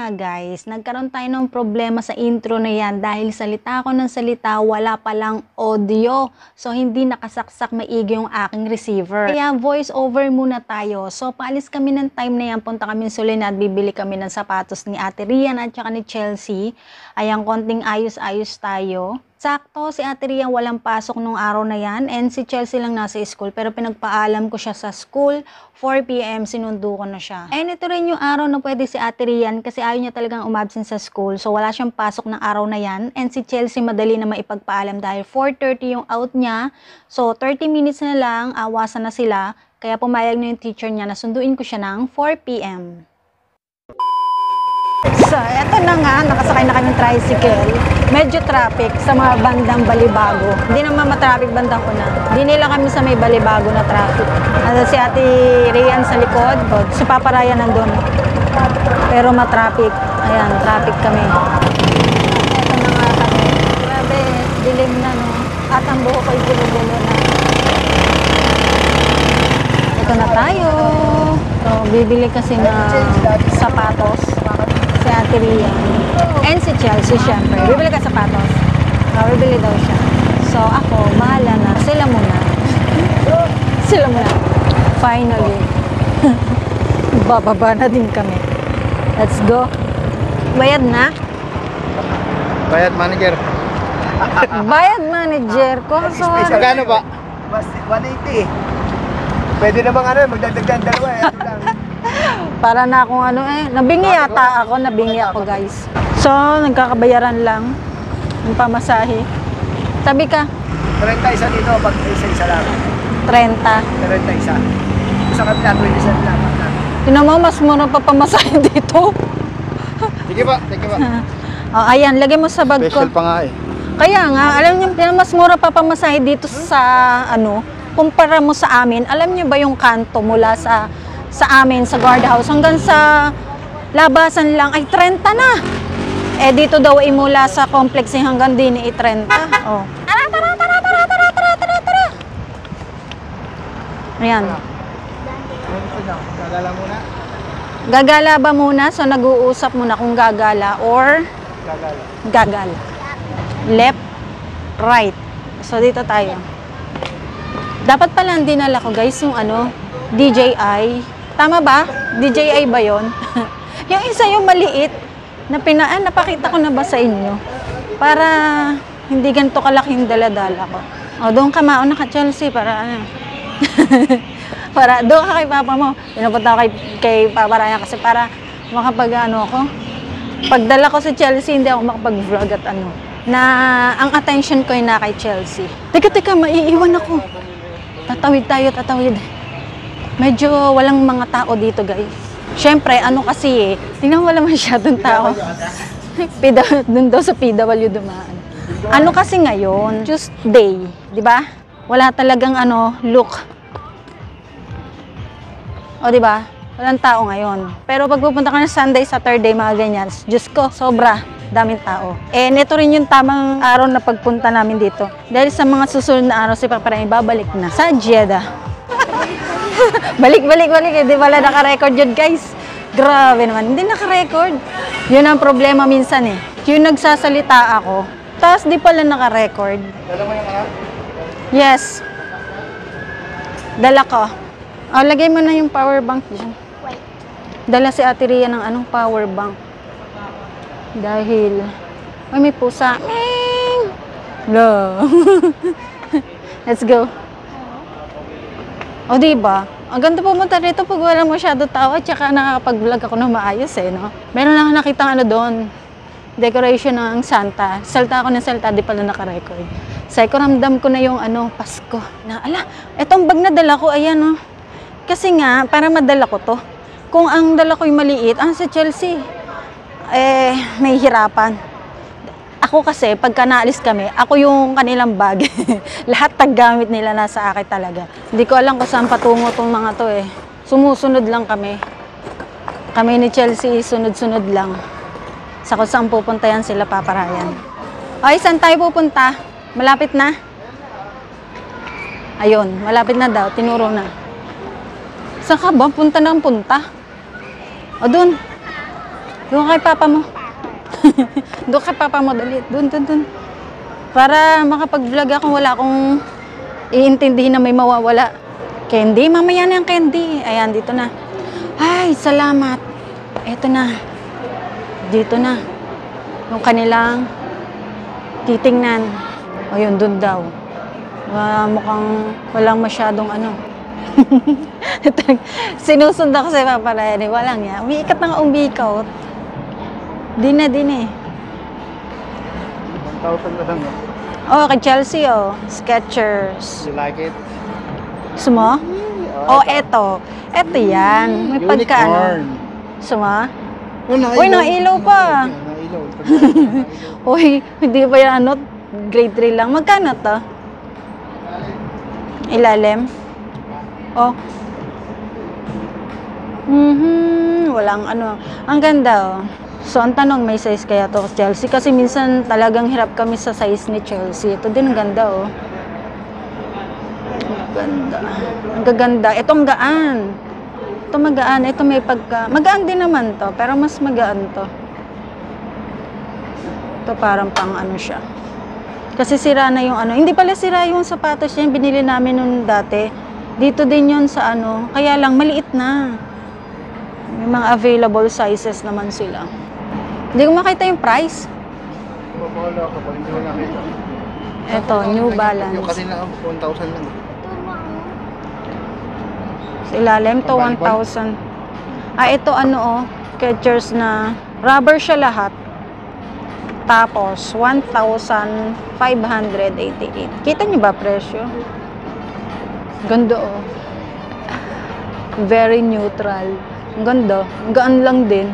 nga guys, nagkaroon tayo ng problema sa intro na yan dahil salita ako ng salita, wala palang audio. So hindi nakasaksak maigi yung aking receiver. Kaya voice over muna tayo. So paalis kami ng time na yan, punta kami Sulina at bibili kami ng sapatos ni Ate Rian at saka ni Chelsea. Ayan, konting ayos-ayos tayo. Sakto, si Ate Rian walang pasok nung araw na yan and si Chelsea lang nasa school pero pinagpaalam ko siya sa school, 4 PM sinundo ko na siya. And ito rin yung araw na pwede si Ate Rian kasi ayaw niya talagang umabsent sa school so wala siyang pasok ng araw na yan and si Chelsea madali na maipagpaalam dahil 4:30 yung out niya so 30 minutes na lang, awasan na sila kaya pumayag na yung teacher niya na sunduin ko siya ng 4 PM. So, eto na nga, nakasakay na kami ng tricycle. Medyo traffic sa mga bandang Balibago. Hindi naman matraffic bandang una. Hindi nila kami sa may Balibago na traffic. Si Ate Rian sa likod, si Papa Ryan nandun. Pero matraffic. Ayan, traffic kami. Eto na nga kami. Grabe, dilim na no. At ang buho ko'y gulo-gulo na. Ito na tayo. So, bibili kasi na sapatos. Si Ate Rian. And si Chelsea, syempre. Bibili ka sapatos. Bibili daw siya. So, ako, bahala na. Sila muna. Sila muna. Finally. Bababa na din kami. Let's go. Bayad na? Bayad manager. Bayad manager ko. So, Magkano ba? Mas 180. Pwede namang magdagdagan dalawa eh. para na akong ano nabingi yata ako, nabingi ako guys. So, nagkakabayaran lang ng pamasahe. Tabi ka. 31 dito, pag isa-isa lang. 30. 31. Sa kapila, 27 lang. Tinan mo, mas mura pa pamasahe dito. Sige ba, sige ba. Oh, ayan, lagay mo sa bag ko. Special pa nga eh. Kaya nga, alam niyo, mas mura pa pamasahe dito sa ano, kumpara mo sa amin. Alam niyo ba yung kanto mula sa amin, sa guardhouse, hanggang sa labasan lang, ay 30 na. Eh, dito daw ay mula sa complex hanggang din ay 30. Oh. Tara. Ayan. Gagala muna. Gagala ba muna? So, nag-uusap muna kung gagala or gagala. Left, right. So, dito tayo. Dapat pala ang dinala ko, guys, yung ano, DJI. Tama ba? DJI ba yun? Yung isa yung maliit na napakita ko na ba sa inyo? Para hindi ganito kalaking dala-dala ko. O, doon ka mauna ka, Chelsea, para ano. Para doon ka kay Papa mo. Pinupunta ko kay Papa Ryan kasi para makapag ano ako. Pagdala ko si Chelsea, hindi ako makapag-vlog at ano. Na ang attention ko ay na kay Chelsea. Teka, maiiwan ako. Tatawid. Medyo walang mga tao dito, guys. Siyempre, ano kasi tingnan mo wala masyadong tao. Doon daw sa PW dumaan. Ano kasi ngayon, Tuesday, di ba? Wala talagang ano, look. O, di ba? Walang tao ngayon. Pero pag pupunta ka na Sunday, Saturday, mga ganyan, Diyos ko, sobra. Daming tao. Eh, neto rin yung tamang araw na pagpunta namin dito. Dahil sa mga susunod na araw, si Papa Ryan babalik na sa Jeddah. balik. Hindi pala naka-record yun, guys. Grabe naman. Hindi naka-record. Yun ang problema minsan eh. Yung nagsasalita ako, tapos di pala naka-record. Dala mo yung mga? Yes. Dala ko. Oh, lagay mo na yung power bank dyan. Dala si Ate Rian ng anong power bank. Dahil, ay may pusa. No. Let's go. O, diba? Ang ganda pumunta dito pag wala masyado tao at saka nakakapag-vlog ako na maayos eh, no? Meron ako nakita ano doon. Decoration ng Santa. Salta ako ng salta, di pala naka-record. Say ko, ramdam ko na yung ano, Pasko. Na, ala, etong bag na dala ko, ayan, no? Kasi nga, para madala ko to. Kung ang dala ko yung maliit, sa Chelsea, eh, may hirapan. Ako kasi, pagka naalis kami, ako yung kanilang bag. Lahat taggamit nila nasa akin talaga. Hindi ko alam kung saan patungo tong mga to eh. Sumusunod lang kami. Kami ni Chelsea, sunod-sunod lang. Sa kung saan pupunta yan sila, Papa Ryan. Ay, saan tayo pupunta? Malapit na? Ayun, malapit na daw. Tinuro na. Saan ka ba? Punta ng punta. O, dun. Doon kay papa mo. Doon kay papa mo, dali. Doon. Para makapag-vlog ako, wala akong iintindihin na may mawawala. Candy, mamaya na yung candy. Ayan, dito na. Ay, salamat. Eto na. Dito na. Yung kanilang titingnan. O yun, doon daw. Mukhang walang masyadong ano. Sinusundan ko sa Papa Ryan. Walang yan. Umiikat na nga umikot. Di na. 1,000 na lang. Oh, kay Chelsea, oh. Skechers. You like it? Gusto mo? Oh, eto. Eto yan. May pagka-ano. Gusto mo? Uy, nailaw pa. Nailaw. Uy, hindi ba yan ano? Grade 3 lang. Magkano to? Ilalim? Oh. Walang ano. Ang ganda, oh. So, ang tanong, may size kaya to Chelsea? Kasi minsan talagang hirap kami sa size ni Chelsea. Ito din, ang ganda, oh. Ang ganda. Ang gaganda. Ito ang gaan. Ito magaan. Ito may pagka... Magaan din naman to, pero mas magaan to. Ito parang pang ano siya. Kasi sira na yung ano. Hindi pala sira yung sapatos niya. Binili namin nung dati. Dito din yun sa ano. Kaya lang, maliit na. May mga available sizes naman sila. Hindi ko makita yung price. Wala ka pa, hindi ko nakita. Ito, New Balance. Yung kanina, 1,000 lang. Sa ilalim to, 1,000. Ah, ito ano oh. Skechers na rubber siya lahat. Tapos, 1,588. Kita niyo ba presyo? Ganda oh. Very neutral. Ang ganda. Ang gaan lang din.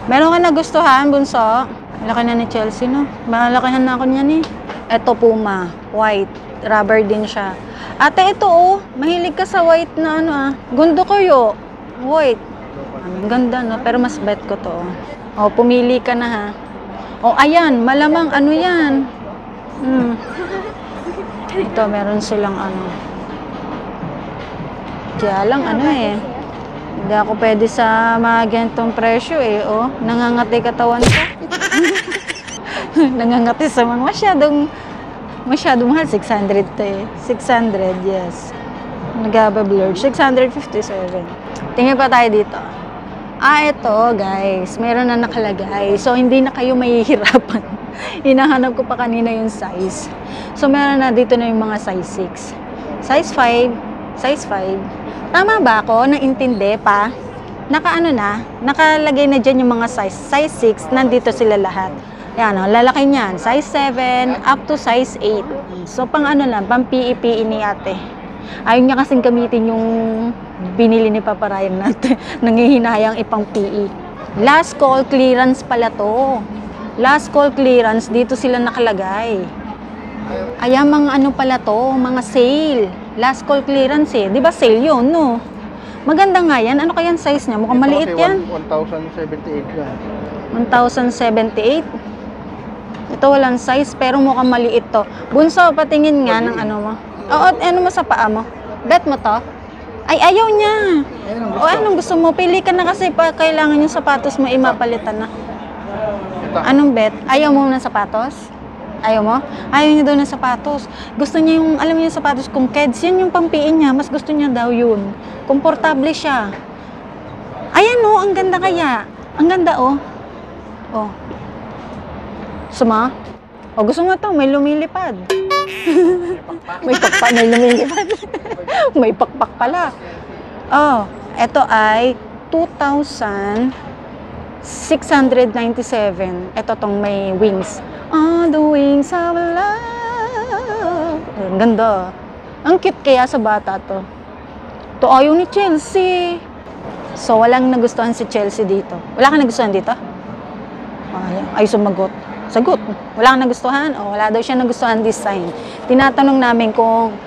Meron ka nagustuhan, bunso? Laki na ni Chelsea, no? Malakihan na ako niyan eh. Ito Puma. White. Rubber din siya. Ate, ito oh. Mahilig ka sa white na ano ah. Gundo ko yo. White. Ang ganda, no? Pero mas bet ko to. Oh, pumili ka na ha. Oh, ayan. Malamang ano yan. Ito, meron silang ano. Kaya lang ano eh. Hindi ako pwede sa mga ganitong presyo eh. Oh, nangangati katawan ko. Nangangati sa mga masyadong mahal. 600 to eh. 600, yes. Nag-blurred. 657. Tingnan pa tayo dito. Ah, ito guys. Meron na nakalagay. So, hindi na kayo mahihirapan. Hinahanap ko pa kanina yung size. So, meron na dito na yung mga size 6. Size 5. Size 5. Tama ba ako? Naintindi pa? Nakaano na? Nakalagay na dyan yung mga size. Size 6, nandito sila lahat. Yan o, lalaki niyan. Size 7 up to size 8. So, pang ano lang, pang PE ni ate. Ayaw niya kasing gamitin yung binili ni Papa Ryan natin. Nangihinayang ipang PE. Last call clearance pala to. Last call clearance, dito sila nakalagay. Ayan, mga ano pala to, mga sale. Last call clearance eh. Di ba sale yun, no? Maganda nga yan. Ano kaya size niya? Mukhang maliit yan. 1,078 lang. 1,078? Ito walang size, pero mukhang maliit to. Bunso, patingin nga ng ano mo. Oo, ano mo sa paa mo? Bet mo to? Ay, ayaw niya. O, anong gusto mo? Pili ka na kasi pa kailangan yung sapatos mo, mapalitan na. Anong bet? Ayaw mo ng sapatos? Ayaw mo? Ayaw niya daw ng sapatos. Gusto niya yung, alam niyo yung sapatos kung Keds, yan yung pampiin niya. Mas gusto niya daw yun. Komportable siya. Ayan oh, ang ganda kaya. Ang ganda oh. Oh. Suma? O gusto mo to, may lumilipad. May pakpak, may lumilipad. May pakpak pala. Oh, ito ay 2,697. Ito tong may wings. On the wings of love. Ang ganda. Ang cute kaya sa bata to. To ayaw ni Chelsea. So, walang nagustuhan si Chelsea dito. Wala kang nagustuhan dito? Ay, sumagot. Sagot. Wala kang nagustuhan? O, wala daw siya nagustuhan design. Tinatanong namin kung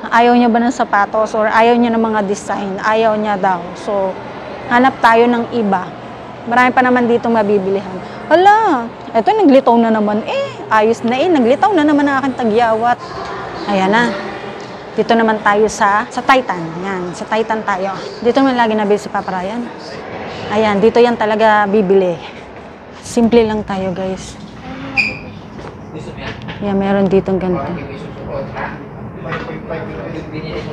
ayaw niya ba ng sapatos or ayaw niya ng mga design. Ayaw niya daw. So, hanap tayo ng iba. Marami pa naman ditong mabibilihan. Hala, eto naglitaw na naman eh. Ayos na eh, naglitaw na naman ang aking tagyawat. Ayan na. Dito naman tayo sa Titan. Yan, sa Titan tayo. Dito naman lagi nabili si Papa Ryan. Ayan, dito yan talaga bibili. Simple lang tayo, guys. Yan, meron dito ganito.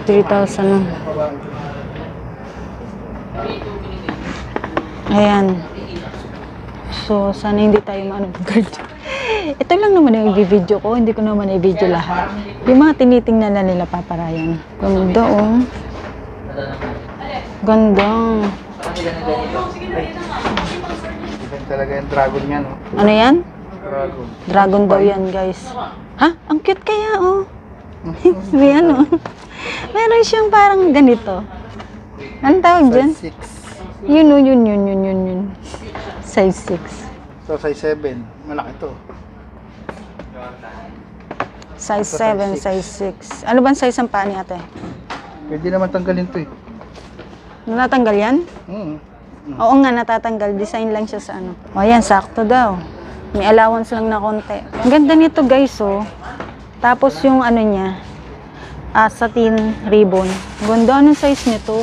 3,000 lang. Ayan. So, sana hindi tayo maano-guard. Ito lang naman yung i-video ko. Hindi ko naman i-video lahat. Yung mga tinitingnan na nila paparayan. Ganda, oh. Ganda. Iba talaga yung dragon niya, no? Ano yan? Dragon. Dragon daw yan, guys. Ha? Ang cute kaya, oh. May ano. Meron siyang parang ganito. Anong tawag dyan? Size 6. Yun. Size 6. So, size 7. Malaki to. Size So, 7, size size 6. Ano bang size ang paa ni ate? Pwede naman tanggalin to eh. Natanggal yan? Oo nga, natatanggal. Design lang siya sa ano. O yan, sakto daw. May allowance lang na konti. Ang ganda nito, guys, oh. Tapos yung ano niya, satin ribbon. Ganda ng size nito.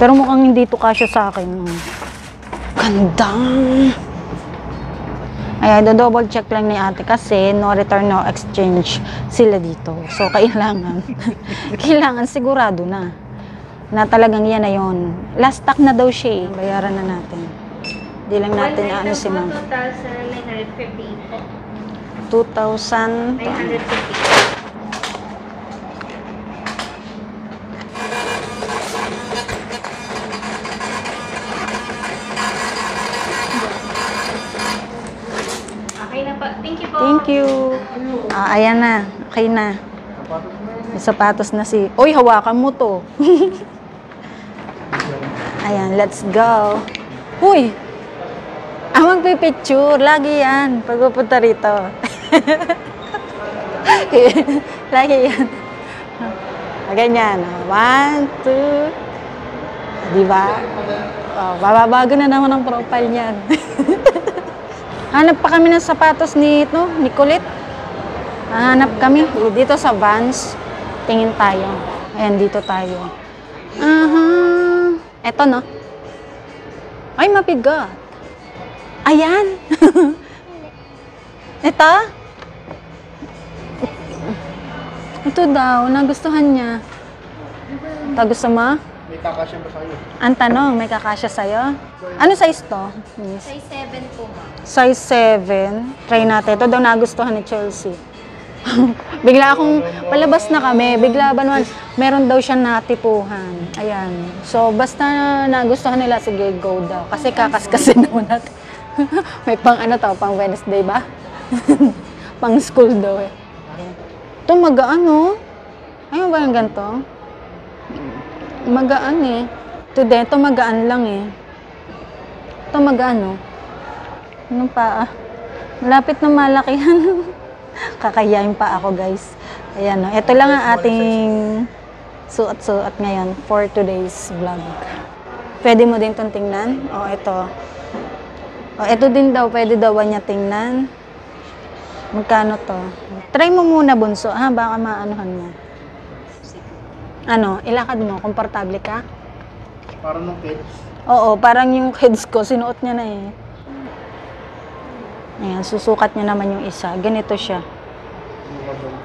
Pero mukhang hindi to kasya sa akin. Ganda! Ayan, double check lang ni ate kasi no return, no exchange sila dito. So, kailangan sigurado na talagang yan na yun. Last stock na daw siya eh. Bayaran na natin. Hindi lang natin ano si ma'am. 2,950 po. 2,000. 950. Okay na po. Thank you po. Thank you. Ayan na. Okay na. May sapatos na si... Uy, hawakan mo to. Ayan, let's go. Uy! Magpipicture. Lagi yan. Pag pupunta rito. Lagi yan. Ganyan. 1, 2. Diba? Oh, bababago na naman ang profile niyan. Hanap pa kami ng sapatos ni Colette. Hanap kami. Dito sa Vans. Tingin tayo. Ayan, dito tayo. Eto, no? Ay, mabigat. Ayan. Ito? Ito daw. Nagustuhan niya. Ito, gusto mo? May kakasya ba sa'yo? Ang tanong, may kakasya sa'yo? Ano size to? Miss? Size 7 po, ma'am. Size 7. Try natin. Ito daw nagustuhan ni Chelsea. Bigla akong palabas na kami. Bigla ba naman, meron daw siya natipuhan. Ayan. So, basta nagustuhan nila, sige, go daw. Kasi kakaskasin naman natin. May pang ano to, pang Wednesday ba? Pang school daw eh. Ito magaan, oh. Ayaw ba yung ganito? Magaan eh. Today, ito magaan lang eh. Ito magaan, oh. Anong paa? Malapit na malakihan. Kakayain pa ako, guys. Ayan, no. Ito lang ang ating suot-suot ngayon for today's vlog. Pwede mo din itong tingnan. O, ito. O, ito din daw. Pwede daw niya tingnan. Magkano to? Try mo muna, bunso. Ha? Baka maanuhan mo. Ano? Ilakad mo. Komportable ka? Parang nung kids. Oo. Parang yung kids ko. Sinuot niya na eh. Ayan, susukat niya naman yung isa. Ganito siya.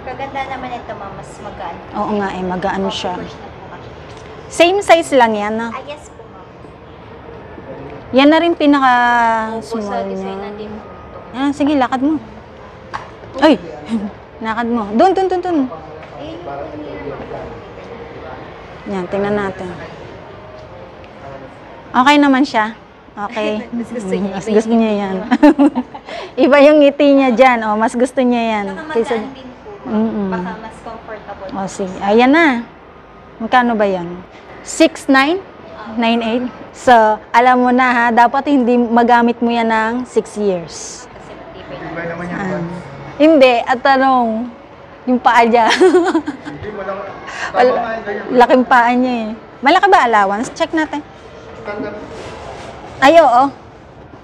Kaganda naman ito, ma'am. Mas magaan. Oo nga eh, magaan siya. Push na po kasi. Same size lang yan, no? Ah, yes po, ma'am. Yan na rin Opo, sa pinaka-small design na niya. din po ito. Ayan, sige, lakad mo. Ay! Lakad mo. Doon. Eh, yung po nila, ma'am. Yan, tingnan natin. Okay naman siya. Okay. Mas gusto niya. Mas gusto niya yan. Iba yung ngiti niya dyan. O, mas gusto niya yan. Saka Kaysa- magaan din po, ma'am. Baka mas comfortable. O, sige. Ayan na. Magkano ba yan? 6,900? 9,800? So, alam mo na ha, dapat hindi magamit mo yan ng 6 years. Kasi matibay. Iba naman yan. Hindi. At tanong, yung paa niya. Hindi mo lang. Tama nga yung ganyan. Laking paa niya eh. Malaki ba allowance? Check natin. Standard. Ay, oo.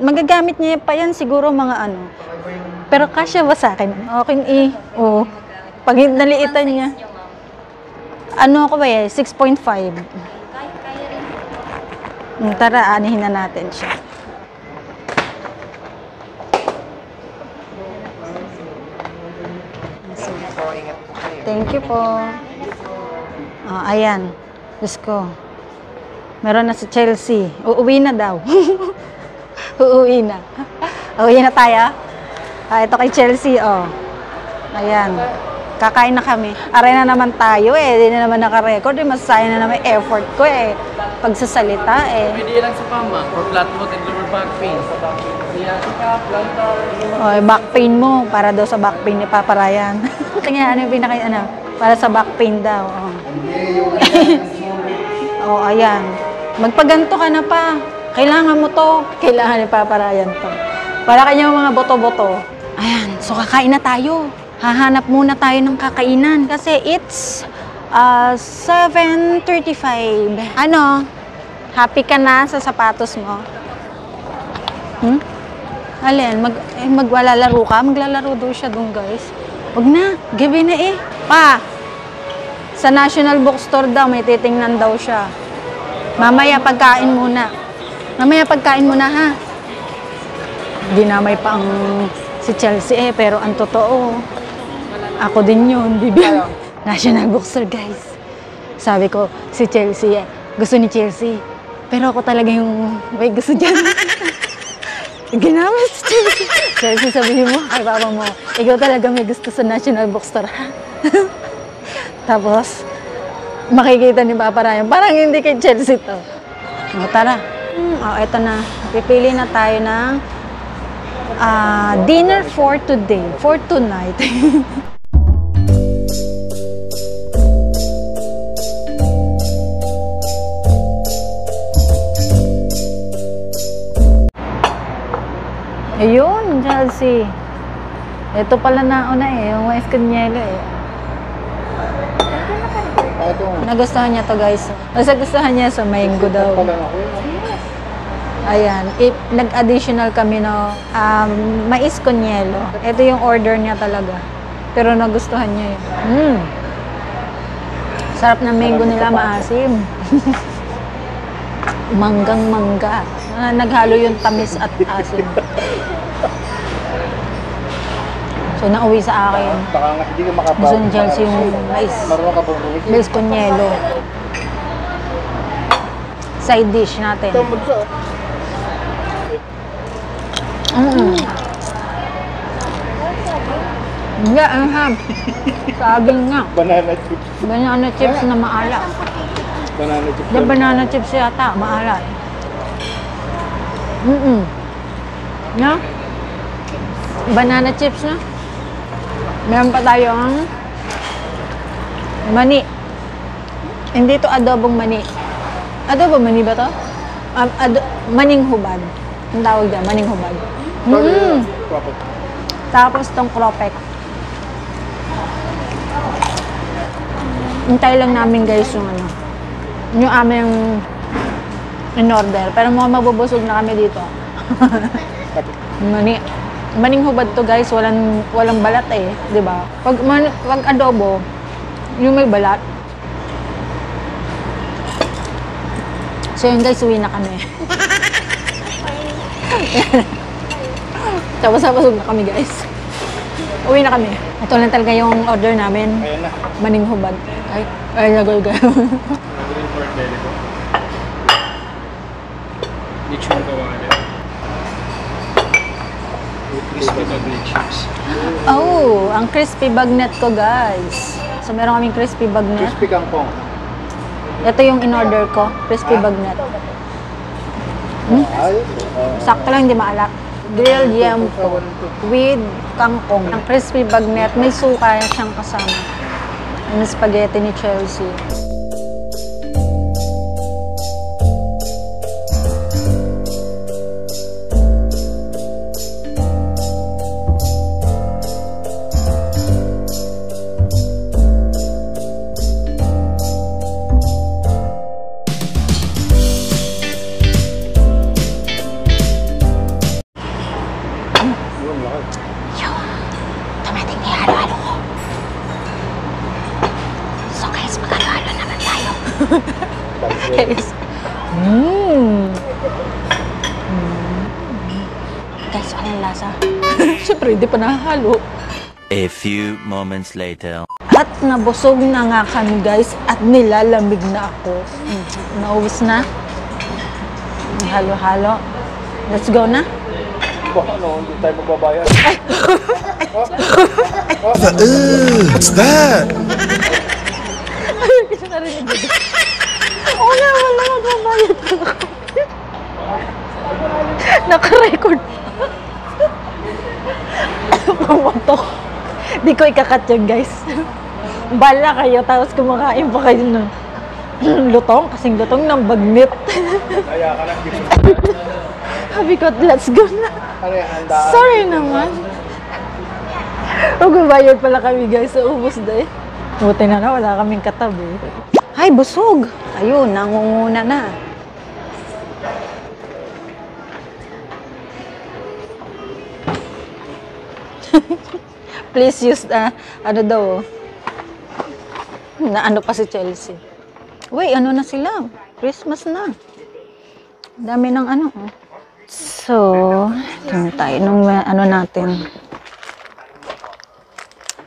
Magagamit niya pa yan siguro mga ano. Iba yung Pero kasya ba sa akin? Okay eh. Oo. Pag naliitan niya. Size nyo, ma'am. Ano ako ba eh? 6.5. Kaya rin po. Tara, anihin na natin siya. So, ingat po kayo. Thank you po. Ayan. Diyos ko. Meron na si Chelsea. Uuwi na daw. Uuwi na. Uuwi na tayo. Ito kay Chelsea, oh. Ayan. Kakain na kami. Aray na naman tayo eh. Hindi na naman naka-record. Masasayang na naman effort ko eh. Pagsasalita eh. Pwede lang sa pama for flat foot and lower back pain. Oh, back pain mo. Para daw sa back pain ni Papa Ryan. Tingnan, ano yung pinaka, ano? Para sa back pain daw. Oh, oh ayan. Magpaganto ka na pa. Kailangan mo to. Kailangan ni Papa Ryan to. Para kanyang mga boto-boto. Ayan. So, kakain na tayo. Hahanap muna tayo ng kakainan. Kasi it's 7:35. Ano? Happy ka na sa sapatos mo? Alin? Maglalaro ka? Maglalaro daw siya doon, guys. Wag na. Gabi na eh. Pa! Sa National Bookstore daw, may titingnan daw siya. Mamaya pagkain muna. Mamaya pagkain muna, ha? Dinamay pa ang si Chelsea eh, pero ang totoo, ako din yun, bibi. National Bookstore, guys. Sabi ko, si Chelsea eh. Gusto ni Chelsea. Pero ako talaga yung may gusto dyan. Ginamit si Chelsea. Chelsea, sabihin mo kay papa mo, ikaw talaga may gusto sa National Bookstore, ha? Tapos, makikita ni Papa Ryan, parang hindi kay Chelsea to. O, tara. Eto na. Pipili na tayo ng dinner for today, for tonight. Ayun, Chelsea. Ito pala nauna eh, yung mais kanyelo eh. Nagustuhan niya to, guys. Nagustuhan niya sa mango daw. Ayan, nag-additional kami no mais kanyelo. Ito yung order niya talaga. Pero nagustuhan niya yun. Sarap ng mango nila, maasim. Manggang mangga. Naghalo yung tamis at asim. So, nauwi sa akin. Baka nga hindi ka makapag. Gusto ni Chelsea yung mais. Marunong ka bang rumit? Mais con yelo. Side dish natin. Tambol siya. Nga, ang hab. Saging nga. Banana chips. Banana chips na maalat. Banana chips. Yung banana chips yata, maalat. No? Banana chips na. Meron pa tayong mani. Hindi to adobong mani. Adobong mani ba to? Maning hubad. Ang tawag dyan, maning hubad. Tapos tong kropek. Hintay lang namin, guys, yung ano. Yung aming in-order. Pero mukhang mabubusog na kami dito. Mani. Maning hubad to, guys, walang balat eh, 'di ba? Pag adobo, yung may balat. So yun, guys, uwi na kami. Tapos na kami, guys. Uwi na kami. Ito lang talaga yung order namin. Ayan na. Maning hubad. Ay, nagulga. Green pork belly ko. Lechon kawali. Crispy bagnet chips. Oh, ang crispy bagnet ko, guys. So meron kaming crispy bagnet. Crispy kangkong. Ito yung in-order ko, crispy bagnet. Sakto lang, hindi maalat. Grilled yempo with kangkong. Ang crispy bagnet, may suka siyang kasama. Yung spaghetti ni Chelsea. Guys, Guys, anong lasa? Siyempre, hindi pa nahalo. A few moments later. At nabusog na nga kami guys at nilalamig na ako. Naubos na. Halo-halo. Let's go na. Baka no, hindi tayo magbabayad. What's that? Oo nga, wala magbabayad na ako. Naka-record. Pumatok. Di ko ikakat yun, guys. Bala kayo, tapos kumakain pa kayo ng lutong, kasing lutong ng bagnit. Kaya ka lang, Sabi ko, let's go na. ano yan, handaan. Sorry naman. Magbabayad pala kami, guys, sa ubos na eh. Buti na wala kaming katabi. Ay, busog. Ayun, nangunguna na. Please use, ano daw, na ano pa si Chelsea. Uy, ano na sila? Christmas na. Dami ng ano. So, tingnan tayo nung ano natin.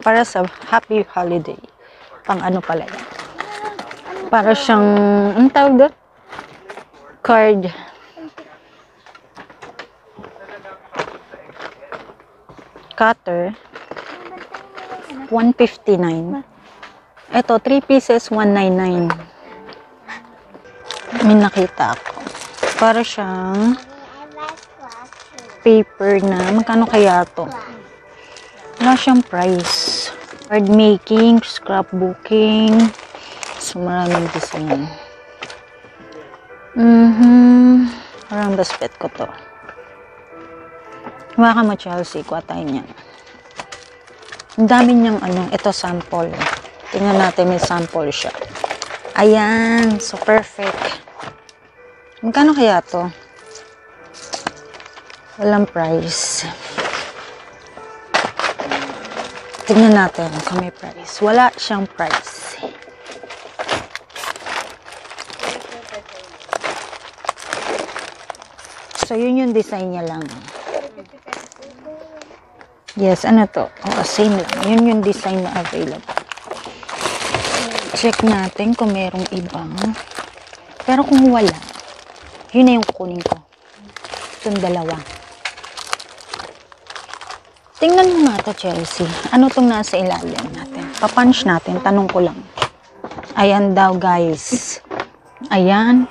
Para sa happy holiday. Pang ano pala yan. Para siyang, anong tawag doon? Card. Cutter. 159. Ito, 3 pieces, 199. May nakita ako. Para siyang paper na, magkano kaya to? Wala siyang price. Card making, scrapbooking. So, maraming design. Parang basket ko to. Baka mo, Chelsea, kuha tayo niyan. Ang dami niyang ano, ito sample. Tingnan natin, may sample siya. Ayan, so perfect. Magkano kaya to? Walang price. Tingnan natin kung may price. Wala siyang price. So, yun yung design niya lang. Yes, ano to? Oh, same lang. Yun yung design na available. Check natin kung merong ibang. Pero kung wala, yun na yung kukunin ko. Itong dalawa. Tingnan mo nga to, Chelsea. Ano tong nasa ilalim natin? Papunch natin. Tanong ko lang. Ayan daw, guys. Ayan.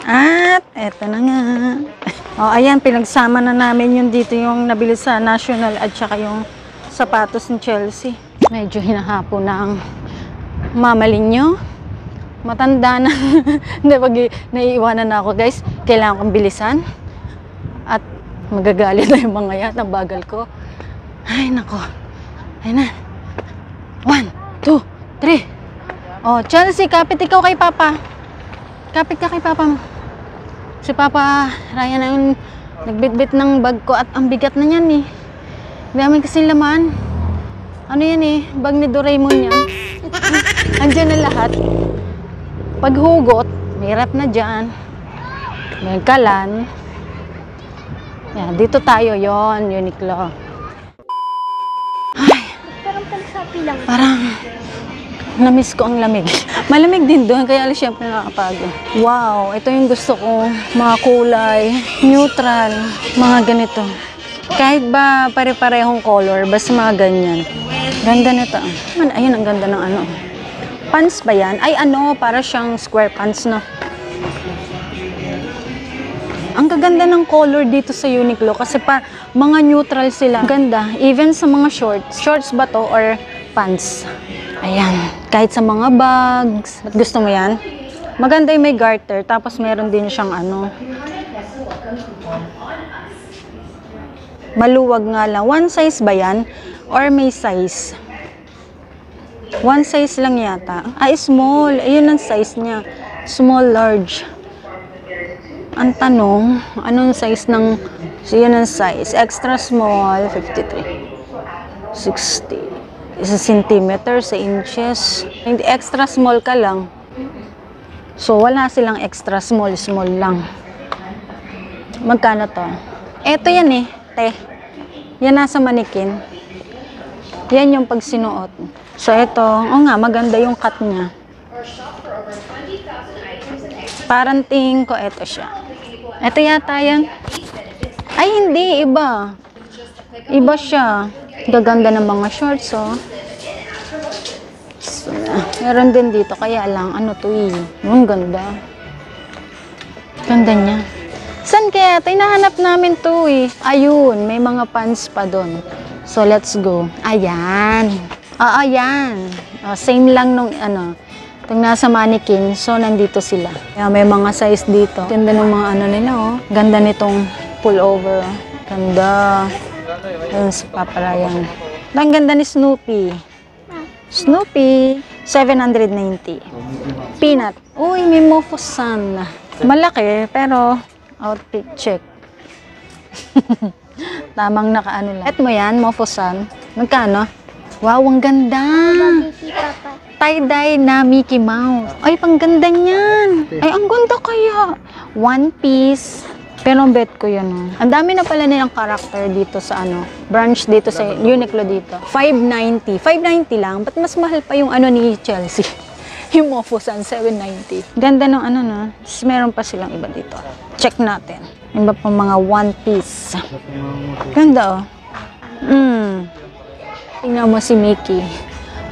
At eto na nga. O, ayan, pinagsama na namin yung dito yung nabili sa National at saka yung sapatos ni Chelsea. Medyo hinahapon na ang mamaling nyo. Matanda na. Hindi, pag naiiwanan na ako, guys, kailangan kong bilisan. At magagalit na yung mga yan. Ang bagal ko. Ay, nako. Ayun na. 1, 2, 3. O, Chelsea, kapit ikaw kay Papa. Kapit ka kay Papa mo. Si Papa Ryan na yung nagbitbit ng bag ko at ang bigat na niyan eh. Dami kasi laman. Ano yan eh, bag ni Doraemon yan. Andiyan na lahat. Paghugot, may rep na dyan. May kalan. Yan, dito tayo yon, Uniqlo. Ay, parang namiss ko ang lamig. Malamig din doon, kaya siyempre nakakapagod. Wow, ito yung gusto ko. Mga kulay, neutral, mga ganito. Kahit ba pare-parehong color, basta mga ganyan. Ganda nito. Ayun, ang ganda ng ano. Pants ba yan? Ay ano, para siyang square pants, no? Ang gaganda ng color dito sa Uniqlo kasi mga neutral sila. Ganda, even sa mga shorts. Shorts ba to or pants? Ayan, kahit sa mga bags. At gusto mo yan? Maganda yung may garter, tapos meron din siyang ano. Maluwag nga lang. One size ba yan? Or may size? One size lang yata. Ay, small. Ayun ang size niya. Small, large. Ang tanong, anong size ng, so yun ang size, extra small, 53, 60, isa centimeter sa inches, hindi extra small ka lang, so wala silang extra small, small lang. Magkano to? Eto yan eh, te, yan nasa manikin, yan yung pag sinuot. So ito, o nga, maganda yung cut niya. Parang tingin ko, eto siya. Ito yata yan. Ay, hindi. Iba. Iba siya. Gaganda ng mga shorts, oh. So, meron din dito. Kaya lang, ano to eh. Ang ganda. Ganda niya. San kaya? Tinahanap namin to eh. Ayun, may mga pants pa doon. So, let's go. Ayan. Ayan. Same lang nung, ano, itong nasa mannequin, so nandito sila. Kaya may mga size dito. Ganda ng mga ano nila, oh. Ganda nitong pullover. Ganda. Ayun sa paparayan. Ang ganda ni Snoopy. Snoopy, 790. Peanut. Uy, may Mofusan. Malaki, pero outfit check. Tamang nakaano lang. Et mo yan, Mofusan. Magkano? Wow, ang ganda. Tie-dye na Mickey Mouse. Ay, pang ganda niyan. Ay, ang ganda kaya. One piece. Pero ang bet ko yan. Oh. Ang dami na pala nilang karakter dito sa ano, branch dito sa Uniqlo dito. 590. 590 lang. Ba't mas mahal pa yung ano ni Chelsea? Yung Mofusan, 790. Ganda ng ano no. Tapos meron pa silang iba dito. Check natin. Iba pang mga one piece. Ganda oh. Tingnan mo si Mickey.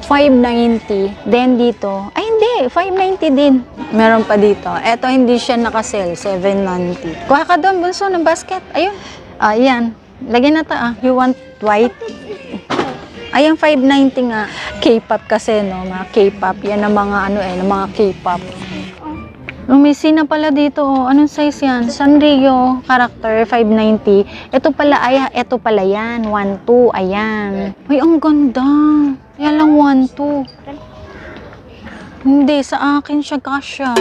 590. Then dito, ay hindi, 590 din. Meron pa dito. Eto hindi siya naka-sell, 790. Kuha ka doon, bunso, ng basket. Ayun. Ayan. Lagyan na ta. You want white? Ayan, 590 nga. K-pop kasi, no? Mga K-pop. Yan ang mga ano eh, ng mga K-pop. Lumisi na pala dito. Oh. Anong size yan? Sanrio character, 590. Ito pala, ay, ito pala yan. 1-2. Ayan. Ay, ang ganda. Yan lang 1-2. Hindi, sa akin siya kasya.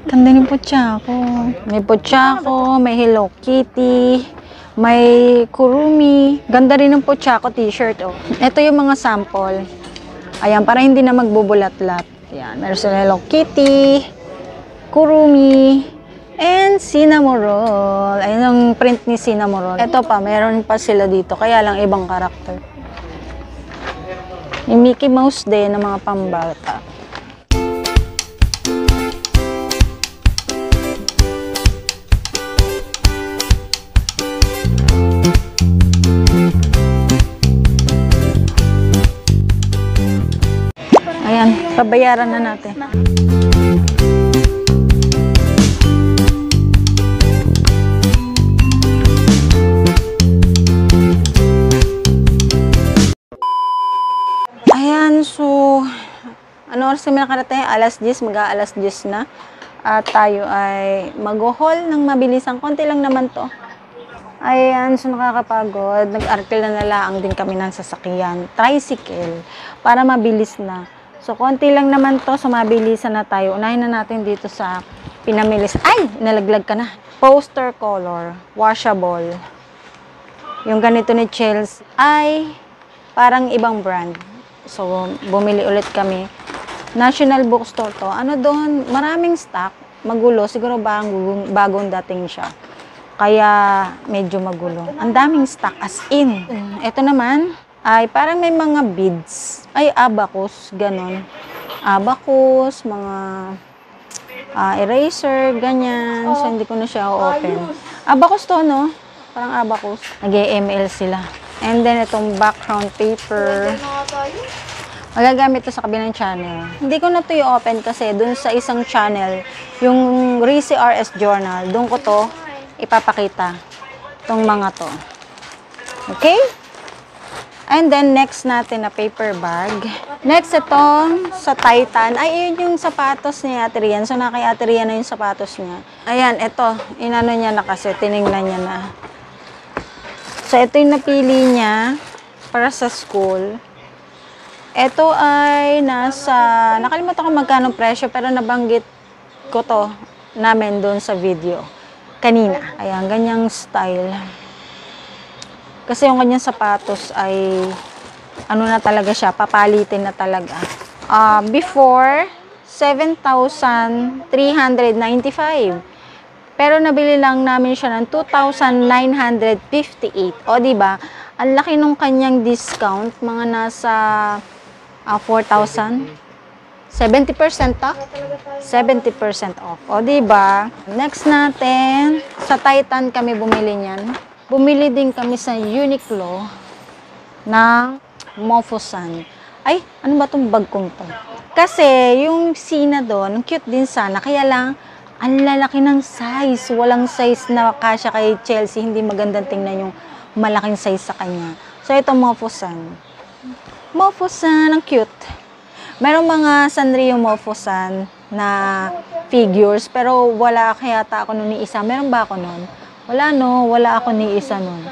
Ganda ni Pochako. May Pochako, may Hello Kitty, may Kurumi. Ganda rin ng Pochako t-shirt, oh. Ito yung mga sample. Ayan, para hindi na magbubulat-lat. Ayan, meron sila Hello Kitty, Kurumi, and Cinnamoroll. Ayun ang print ni Cinnamoroll. Ito pa, meron pa sila dito. Kaya lang ibang karakter. Yung Mickey Mouse din ng mga pambata. Ayan, pabayaran na natin. Ayan, so, ano oras kami nakarating? Alas 10, mag-aalas 10 na. At tayo ay mag-haul ng mabilisan. Konti lang naman to. Ayan, so nakakapagod. Nag-arkel na lang din kami ng sasakyan. Tricycle. Para mabilis na. So, konti lang naman to. So, mabilisan na tayo. Unahin na natin dito sa pinamilis. Ay! Nalaglag ka na. Poster color. Washable. Yung ganito ni Chelsea ay parang ibang brand. So, bumili ulit kami. National Bookstore to. Ano doon? Maraming stock. Magulo. Siguro bagong dating siya. Kaya, medyo magulo. Ang daming stock. As in. Ito naman, ay parang may mga beads. Ay, abacus. Ganon. Abacus, mga eraser, ganyan. So, hindi ko na siya open. Abacus to, no? Parang abacus. Nag-ML sila. And then, itong background paper. Magagamit to sa kabilang channel. Hindi ko na to i-open kasi dun sa isang channel, yung Rizzy RS Journal, dun ko to ipapakita. Itong mga to. Okay? And then, next natin na paper bag. Next, itong sa Titan. Ay, yun yung sapatos ni Ate Rian. So, na kay Ate Rian na yung sapatos niya. Ayan, ito. Inano niya na kasi. Tinignan niya na. So, ito yung napili niya para sa school. Ito ay nasa, nakalimutan ko magkano presyo, pero nabanggit ko to namin doon sa video kanina. Ayan, ganyang style. Kasi yung kanyang sapatos ay ano na talaga siya, papalitin na talaga. Before, 7,395. Pero nabili lang namin siya ng 2,958. O, diba? Ang laki nung kanyang discount. Mga nasa 4,000. 70% off? 70% off. O, diba? Next natin, sa Titan kami bumili niyan. Bumili din kami sa Uniqlo ng Mofusan. Ay, ano ba tong bag kong to? Kasi, yung Sina doon, cute din sana. Kaya lang, ang lalaki ng size. Walang size na kasya kay Chelsea. Hindi magandang tingnan yung malaking size sa kanya. So, ito Mofusan. Mofusan, ang cute. Merong mga Sanrio Mofusan na figures, pero wala kaya ako nun ni isa. Meron ba ako nun? Wala no, wala ako ni isa nun.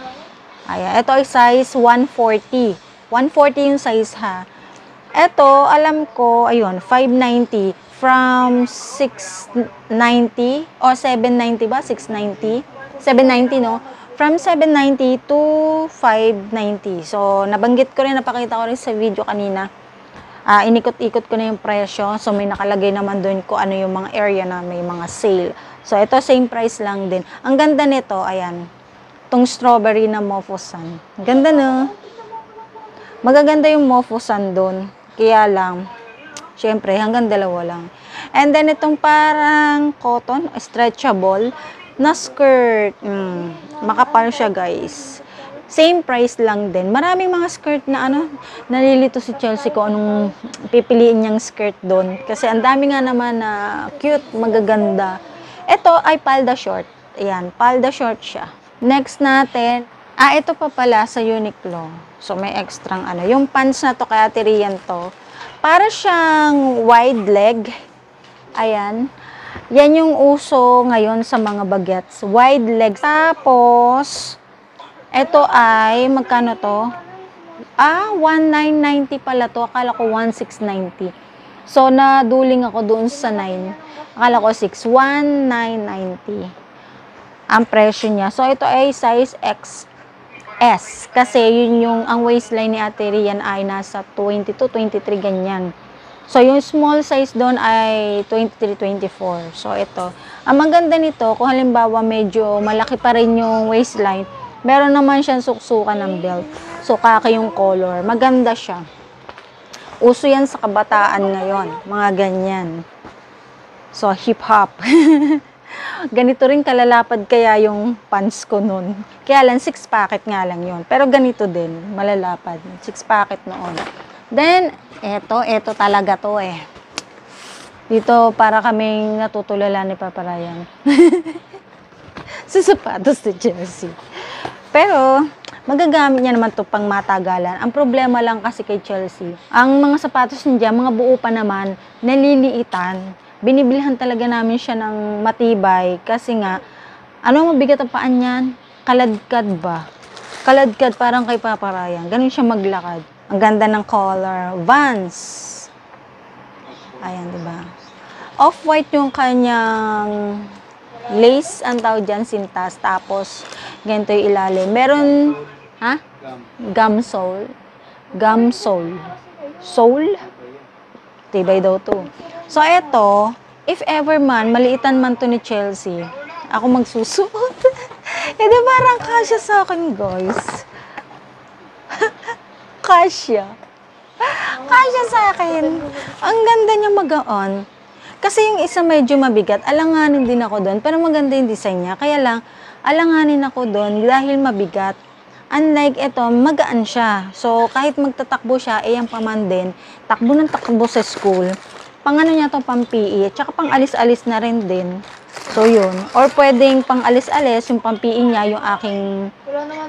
Ayan, ito ay size 140. 140 yung size ha. Ito, alam ko, ayun, 590 from 690 o 790 ba? 690? 790 no? From 790 to 590. So, nabanggit ko rin, napakita ko rin sa video kanina. Inikot-ikot ko na yung presyo. So, may nakalagay naman doon kung ano yung mga area na may mga sale. So, ito same price lang din. Ang ganda nito, ayan. Itong strawberry na Mofusan. Ganda no? Magaganda yung Mofusan doon. Kaya lang, syempre, hanggang dalawa lang. And then, itong parang cotton, stretchable, na skirt. Makapal siya, guys. Same price lang din. Maraming mga skirt na nalilito si Chelsea ko anong pipiliin niyang skirt doon. Kasi ang dami nga naman na cute, magaganda. Ito ay palda short. Ayan, palda short siya. Next natin, ito pa pala sa Uniqlo. So, may extrang yung pants na to, kaya tiriyan to. Para siyang wide leg. Ayan. Yan yung uso ngayon sa mga bagets. Wide legs. Tapos, ito ay, magkano to? 1,990 pala to. Akala ko 1,690. So, naduling ako doon sa 9. Akala ko 6. 1,990. Ang presyo niya. So, ito ay size XS. Kasi, yun yung, ang waistline ni Ate Rian ay nasa 22, 23, ganyan. So, yung small size doon ay 23, 24. So, ito. Ang maganda nito, kung halimbawa medyo malaki pa rin yung waistline, meron naman siyang suksukan ng belt. So, kaka yung color. Maganda siya. Uso yan sa kabataan ngayon. Mga ganyan. So, hip-hop. Ganito rin kalalapad kaya yung pants ko nun. Kaya lang, 6 packet nga lang yon. Pero ganito din, malalapad. 6 packet noon. Then, eto talaga to eh. Dito, para kaming natutulala ni Papa Ryan. Sa sapatos ni Chelsea. Pero, magagamit niya naman to pang matagalan. Ang problema lang kasi kay Chelsea, ang mga sapatos niya, mga buo pa naman, naliliitan. Binibilhan talaga namin siya ng matibay kasi nga, mabigat ang paan niyan? Kaladkad ba? Kaladkad parang kay Papa Ryan. Ganun siya maglakad. Ang ganda ng color. Vans. Ayan, diba? Off-white yung kanyang lace, ang tawag dyan, sintas. Tapos, ganito yung ilalim. Meron, gum sole. Gum sole. Sole? Tibay daw to. So, eto, if ever man, maliitan man to ni Chelsea, ako magsusuot. Di parang kasya sa akin, guys. Kasya. Kasya sa akin. Ang ganda niya mag-on. Kasi yung isa medyo mabigat, alanganin din ako doon. Pero maganda yung design niya. Kaya lang, alanganin ako doon dahil mabigat. Unlike ito, magaan siya. So, kahit magtatakbo siya, yung paman din, takbo ng takbo sa school. Pang-ano niya to, pang-PE. Tsaka pang-alis-alis na rin din. So, yun. Or pwedeng pang-alis-alis, yung pang-PE niya, yung aking,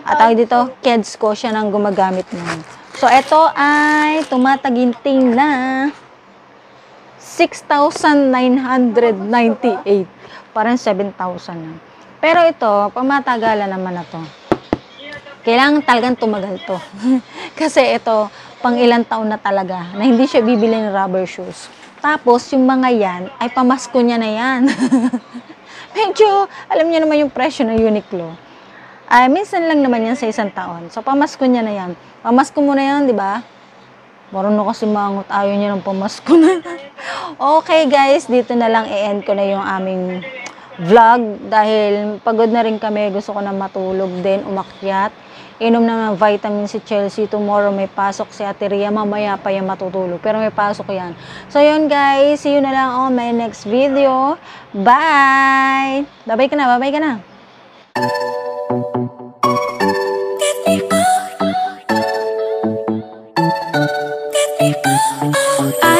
tawag dito, kids ko, siya nang gumagamit nun. So, ito ay tumataginting na 6,998. Parang 7,000 na. Pero ito, pamatagalan naman na to. Kailangan talagang tumagal to. Kasi ito, pang ilang taon na talaga, na hindi siya bibili ng rubber shoes. Tapos, yung mga yan, ay pamasko niya na yan. medyo, alam niyo naman yung presyo ng Uniqlo. Ay, minsan lang naman yan sa isang taon. So, pamasko niya na yan. Pamasko mo na yan, di ba? Marunong kasi mangot. Ayaw niya ng pamasko na. Okay, guys. Dito na lang i-end ko na yung aming vlog. Dahil pagod na rin kami. Gusto ko na matulog din, umakyat. Inom na ng vitamin si Chelsea. Tomorrow may pasok si Ate Ria. Mamaya pa yan matutulog. Pero may pasok yan. So, yun guys. See you na lang on my next video. Bye! Babay ka na. Babay ka na.